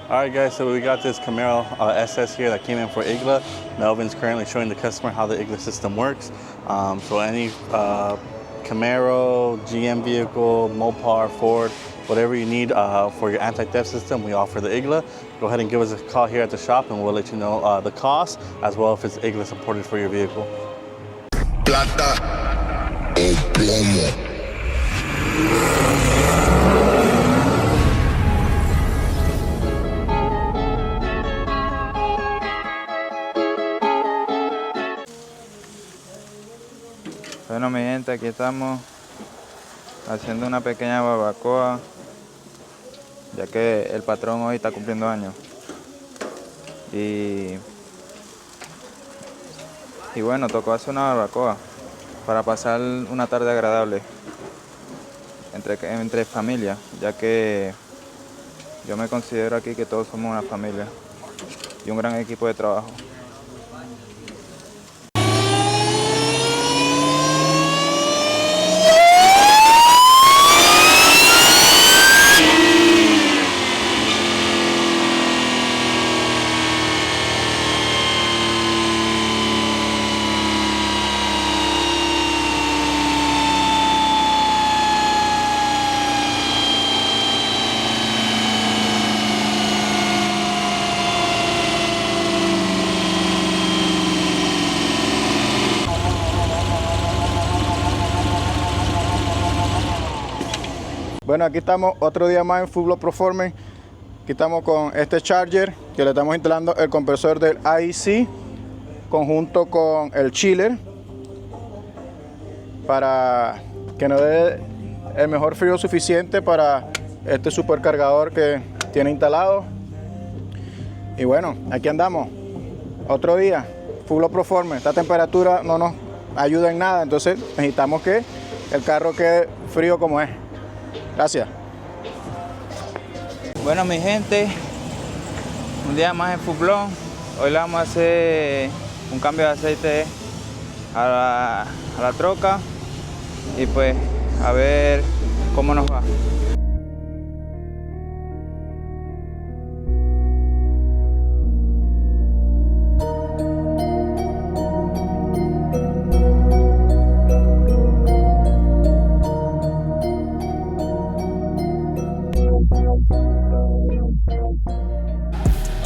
Alright guys, so we got this Camaro SS here that came in for IGLA. Melvin's currently showing the customer how the IGLA system works. So any Camaro, GM vehicle, Mopar, Ford, whatever you need for your anti-theft system, we offer the IGLA. Go ahead and give us a call here at the shop and we'll let you know the cost as well if it's IGLA supported for your vehicle. Plata o plomo. Bueno, mi gente, aquí estamos haciendo una pequeña barbacoa, ya que el patrón hoy está cumpliendo años. Y bueno, tocó hacer una barbacoa para pasar una tarde agradable entre familia, ya que yo me considero aquí que todos somos una familia y un gran equipo de trabajo. Bueno, aquí estamos otro día más en Full Block Performance. Aquí estamos con este charger que le estamos instalando el compresor del IEC conjunto con el chiller para que nos dé el mejor frío suficiente para este supercargador que tiene instalado. Y bueno, aquí andamos otro día Full Block Performance. Esta temperatura no nos ayuda en nada, entonces necesitamos que el carro quede frío como es. Gracias. Bueno, mi gente, un día más en Full Block. Hoy le vamos a hacer un cambio de aceite a la troca y pues a ver cómo nos va.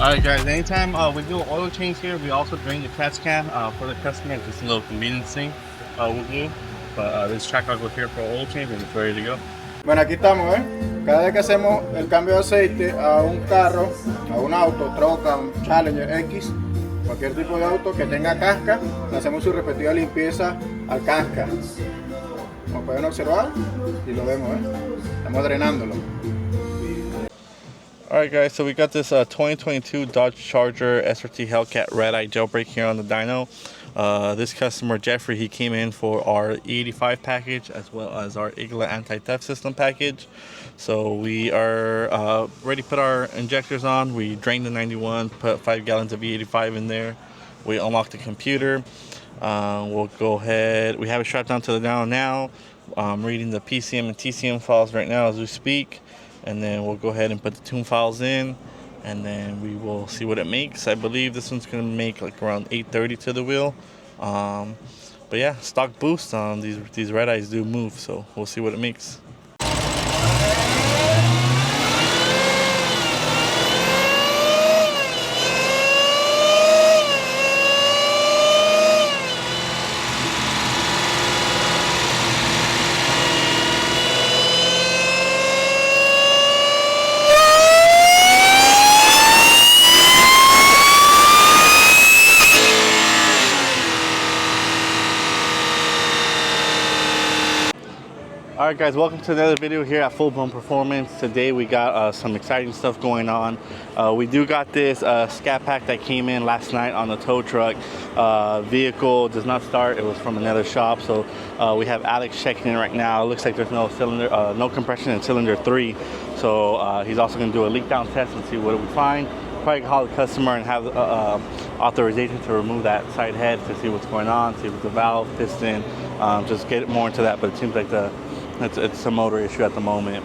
Alright guys, anytime we do an oil change here, we also drain the catch can for the customer. Just a little convenience thing we'll do. But this track I'll go here for oil change and it's ready to go. Bueno, aquí estamos, Cada vez que hacemos el cambio de aceite a un carro, a un auto, troca, un Challenger X, cualquier tipo de auto que tenga casca, le hacemos su respectiva limpieza al casca. Como pueden observar, y lo vemos, Estamos drenándolo. Alright guys, so we got this 2022 Dodge Charger SRT Hellcat Redeye jailbreak here on the dyno. This customer, Jeffrey, he came in for our E85 package as well as our IGLA anti-theft system package. So we are ready to put our injectors on. We drained the 91, put 5 gallons of E85 in there. We unlocked the computer. We'll go ahead. We have it strapped down to the dyno now. I'm reading the PCM and TCM files right now as we speak. And then we'll go ahead and put the tune files in and then we will see what it makes. I believe this one's gonna make like around 830 to the wheel. But yeah, stock boost on these red eyes do move, so we'll see what it makes. Alright guys, welcome to another video here at Full Blown Performance. Today we got some exciting stuff going on. We do got this scat pack that came in last night on the tow truck. Vehicle does not start, it was from another shop. So we have Alex checking in right now. It looks like there's no cylinder, no compression in cylinder 3. So he's also going to do a leak down test and see what we find. Probably call the customer and have authorization to remove that side head to see what's going on, see if it's a valve, piston, just get more into that. But it seems like it's a motor issue at the moment.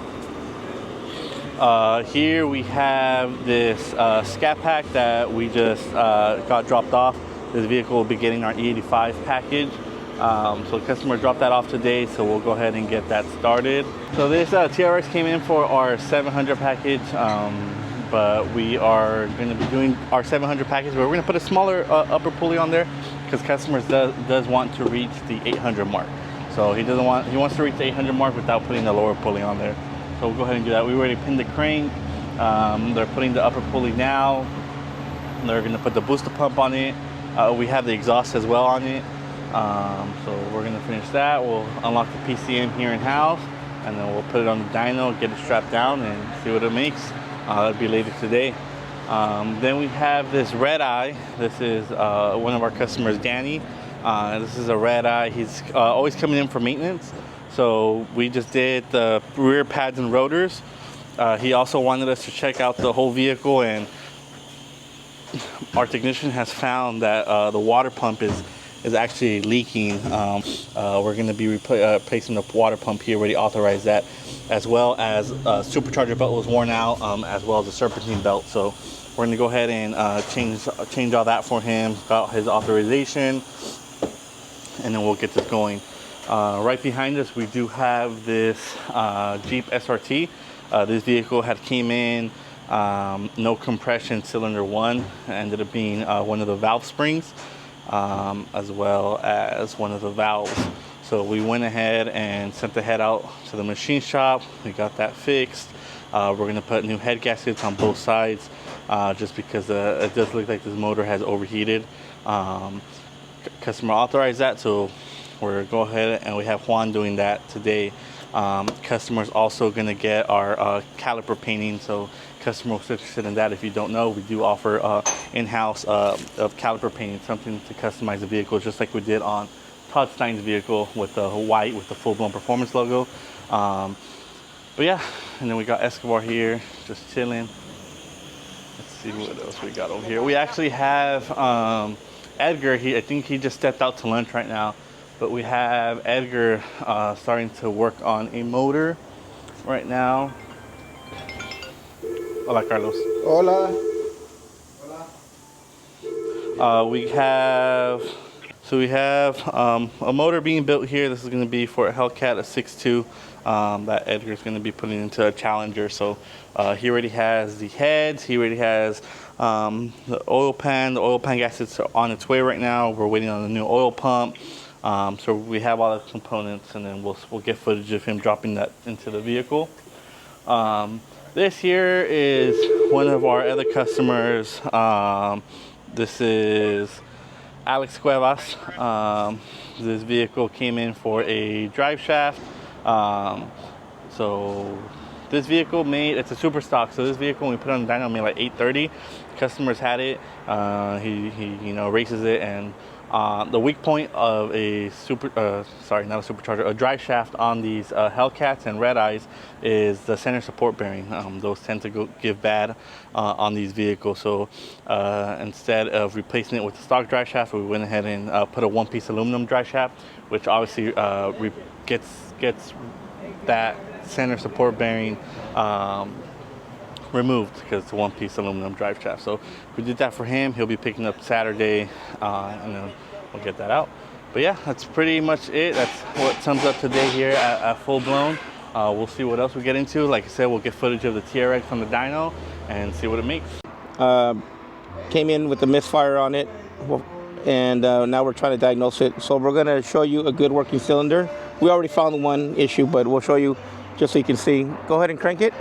Here we have this scat pack that we just got dropped off. This vehicle will be getting our E85 package. So the customer dropped that off today, so we'll go ahead and get that started. So this TRX came in for our 700 package, but we are going to be doing our 700 package, but we're going to put a smaller upper pulley on there because customers does want to reach the 800 mark. So he wants to reach the 800 mark without putting the lower pulley on there. So we'll go ahead and do that. We already pinned the crank. They're putting the upper pulley now. They're going to put the booster pump on it. We have the exhaust as well on it. So we're going to finish that. We'll unlock the PCM here in house, and then we'll put it on the dyno, get it strapped down, and see what it makes. That'll be later today. Then we have this Redeye. This is one of our customers, Danny. This is a Redeye. He's always coming in for maintenance. So we just did the rear pads and rotors. He also wanted us to check out the whole vehicle, and our technician has found that the water pump is actually leaking. We're going to be replacing the water pump here. Already authorized that, as well as supercharger belt was worn out, as well as the serpentine belt. So we're going to go ahead and change all that for him. Got his authorization, and then we'll get this going. Right behind us, we do have this Jeep SRT. This vehicle had came in no compression cylinder 1. Ended up being one of the valve springs, as well as one of the valves. So we went ahead and sent the head out to the machine shop. We got that fixed. We're going to put new head gaskets on both sides, just because it does look like this motor has overheated. Customer authorized that, so we're go ahead and we have Juan doing that today. Customer's also going to get our caliper painting, so customer was interested in that. If you don't know, we do offer in-house of caliper painting, something to customize the vehicle, just like we did on Todd Stein's vehicle with the white with the full-blown performance logo. But yeah, and then we got Escobar here just chilling. Let's see what else we got over here. We actually have Edgar. I think he just stepped out to lunch right now, but we have Edgar starting to work on a motor right now. Hola, Carlos. Hola. We have a motor being built here. This is going to be for a Hellcat, a 6.2 that Edgar's going to be putting into a Challenger. So he already has the heads. He already has the oil pan. The oil pan gaskets are on its way right now. We're waiting on the new oil pump. So we have all the components, and then we'll get footage of him dropping that into the vehicle. This here is one of our other customers. This is Alex Cuevas. This vehicle came in for a Driveshaft. So this vehicle it's a super stock. So this vehicle, when we put it on the dyno, made like 830. Customers had it. He races it, and the weak point of a a drive shaft on these Hellcats and Redeyes is the center support bearing. Those tend to give bad on these vehicles. So instead of replacing it with the stock drive shaft, we went ahead and put a one-piece aluminum drive shaft, which obviously gets that center support bearing removed, because it's a one-piece aluminum drive shaft. So we did that for him. He'll be picking up Saturday, and then we'll get that out. But yeah, that's pretty much it. That's what sums up today here at Full Blown. We'll see what else we get into. Like I said, we'll get footage of the TRX on the dyno and see what it makes. Came in with a misfire on it, and now we're trying to diagnose it. So we're going to show you a good working cylinder. We already found one issue, but we'll show you just so you can see. Go ahead and crank it.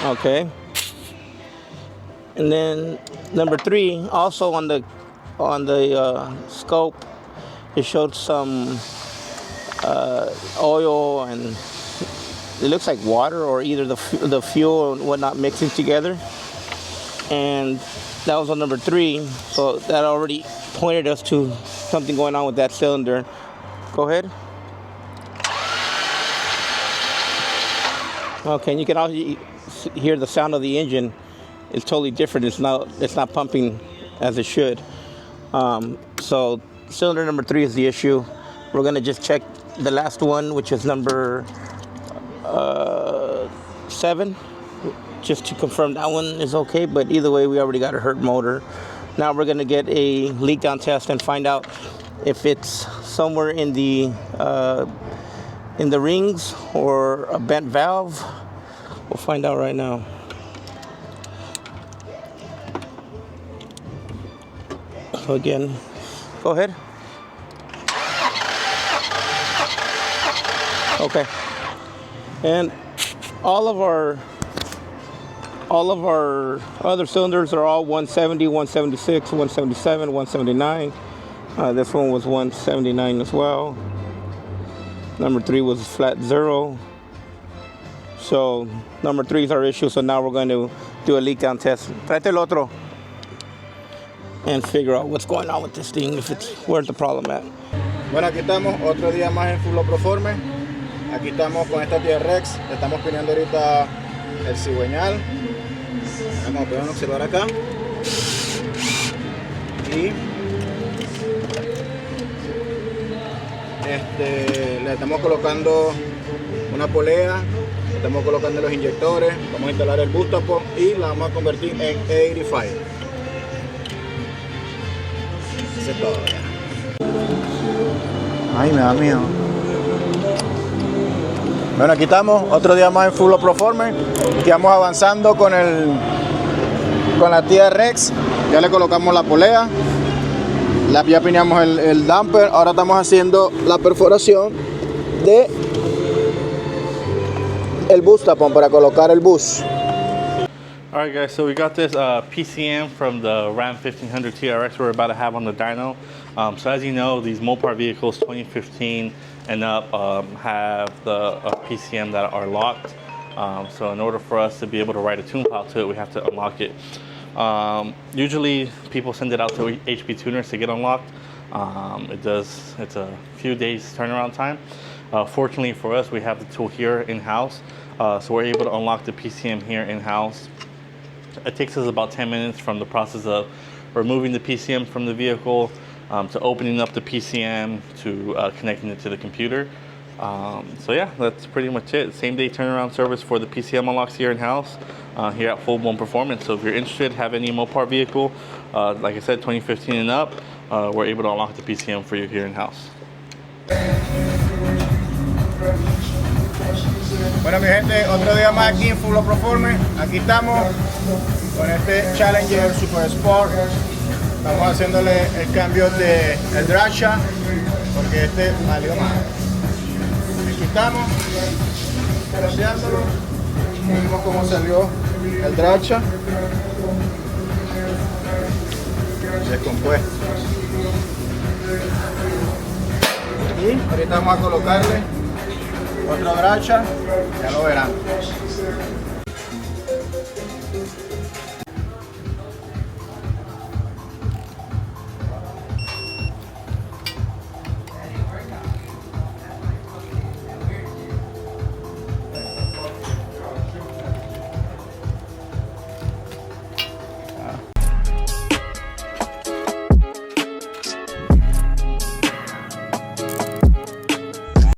Okay. And then number 3, also on the scope, it showed some oil, and it looks like water or either the fuel and whatnot mixing together. And that was on number 3, so that already pointed us to something going on with that cylinder. Go ahead. Okay, and you can also hear the sound of the engine. It's totally different. It's not pumping as it should. So cylinder number 3 is the issue. We're gonna just check the last one, which is number 7, just to confirm that one is okay. But either way, we already got a hurt motor. Now we're gonna get a leak down test and find out if it's somewhere in the rings or a bent valve. We'll find out right now. So again, go ahead. Okay. And all of our other cylinders are all 170, 176, 177, 179. This one was 179 as well. Number 3 was flat 0. So number 3 is our issue. So now we're going to do a leak down test. Trate el otro. And figure out what's going on with this thing, if it's where's the problem at. Bueno, aquí estamos otro día más en Full Proforme. Aquí estamos con esta T-Rex. Le estamos poniendo ahorita el cigüeñal. Vamos a poder observar acá. Y le estamos colocando una polea. Le estamos colocando los inyectores. Vamos a instalar el booster pump y la vamos a convertir en E85. Eso es todo ya. Ay, me da miedo. Bueno, aquí estamos, otro día más en Full Proforme. Aquí vamos avanzando con la T-Rex. Ya le colocamos la polea. Ya piñamos el damper. Ahora estamos haciendo la perforación de el booster pump para colocar el bus. Alright guys, so we got this PCM from the Ram 1500 TRX we're about to have on the dyno. So as you know, these Mopar vehicles 2015 and up have the PCM that are locked. So in order for us to be able to write a tune file to it, we have to unlock it. Usually people send it out to HP tuners to get unlocked. It's a few days turnaround time. Fortunately for us, we have the tool here in-house. So we're able to unlock the PCM here in-house. It takes us about 10 minutes from the process of removing the PCM from the vehicle to opening up the PCM to connecting it to the computer. So yeah, that's pretty much it. Same day turnaround service for the PCM unlocks here in-house here at Full Blown Performance. So if you're interested, have any Mopar vehicle, like I said, 2015 and up, we're able to unlock the PCM for you here in-house. Bueno mi gente, otro día más aquí en Full Proforme. Aquí estamos con este Challenger Super Sport. Estamos haciéndole el cambio de el Driveshaft porque este valió más. Aquí estamos cambiándolo. Vimos cómo salió el Driveshaft descompuesto. Y ahorita vamos a colocarle otro Driveshaft, ya lo verán.